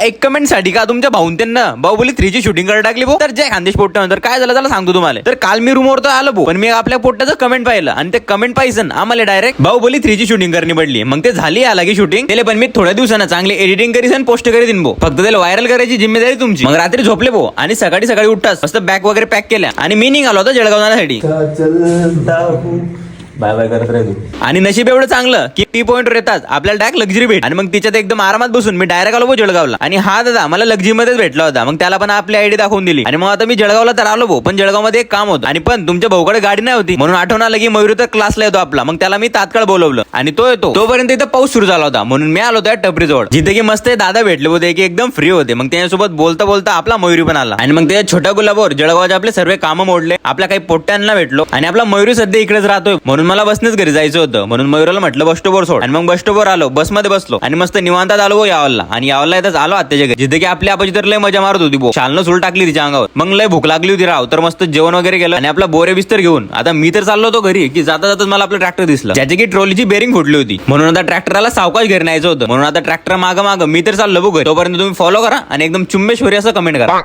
एक कमेंट साठी का तुमच्या भाऊन त्यांना बाहुबली 3 ची शूटिंग करायला टाकली भाऊ. तर जय खानदेश पोट्ट्यानंतर काय झालं त्याला सांगतो तुम्हाला. तर काल मी रूमवर तर आलो भाऊ, पण मी आपल्या पोट्ट्याचं कमेंट पाहिलं आणि ते कमेंट पाहिजे आम्हाला डायरेक्ट बाहुबली 3 ची शूटिंग करणी पडली. मग ते झाली अलगी शूटिंग त्याला, पण मी थोड्या दिवसांना चांगली एडिटिंग करीस आणि पोस्ट करीन भाऊ. फक्त त्याला व्हायरल करायची जिम्मेदारी तुमची. मग रात्री झोपले भाऊ आणि सकाळी उठताच मस्त बॅग वगैरे पॅक केल्या आणि मी निघालो होतो जळगाव जाण्यासाठी. बाय बाय करत राहिलो. आणि नशीब एवढं चांगलं की टी पॉइंट वर येतात आपल्याला डायरेक्ट लक्झरी भेट. आणि मग तिच्यात एकदम आरामात बसून मी डायरेक्ट आलो भाऊ जळगावला. आणि हा दादा मला लक्झरी मध्येच भेटला होता. मग त्याला पण आपली आयडी दाखवून दिली. आणि मग आता मी जळगावला तर आलो भाऊ, पण जळगावमध्ये एक काम होतं आणि पण तुमच्या भाऊकडे गाडी नाही होती. म्हणून आठवण आलं की मयूर तर क्लासला येतो आपला. मग त्याला मी तात्काळ बोलवलं आणि तो येतो तोपर्यंत इथं पाऊस सुरू झाला होता. म्हणून मी आलो त्या टपरी जवळ जिथे की मस्त दादा भेटले होते की एकदम फ्री होते. मग त्याच्यासोबत बोलता बोलता आपला मयुरी पण आला. आणि मग त्या छोट्या गुलाबावर जळगावचे आपले सर्व कामं मोडले. आपल्या काही पोट्ट्यांना भेटलो आणि आपला मयुरी सध्या इकडेच राहतोय. म्हणून मला बसनेच घरी जायचं होतं. म्हणून मयुराला म्हटलं बस स्टॉपवर सोड. आणि मग बस स्टॉपवर आलो, बसमध्ये बसलो आणि मस्त निवांतात आलो यावलला. आणि यावलला येतच आलो आत्याच्या घरी जिथे की आपली आपाची तर लय मजा मारत होती भाऊ. शालनं सुल टाकली तिच्या अंगावर. मग लय भूक लागली होती राव. तर मस्त जेवण वगैरे केलं आणि आपला बोरे बिस्तर घेऊन आता मी तर चाललो होतो घरी की जाता जाताच मला आपलं ट्रॅक्टर दिसलं ज्याची की ट्रॉलीची बेरिंग फुटली होती. म्हणून आता ट्रॅक्टरला सावकाश घरी न्यायचं होतं. म्हणून आता ट्रॅक्टर मागं मी तर चाललो बघ. तोपर्यंत तुम्ही फॉलो करा आणि एकदम चुंबेश्वरी असं कमेंट करा.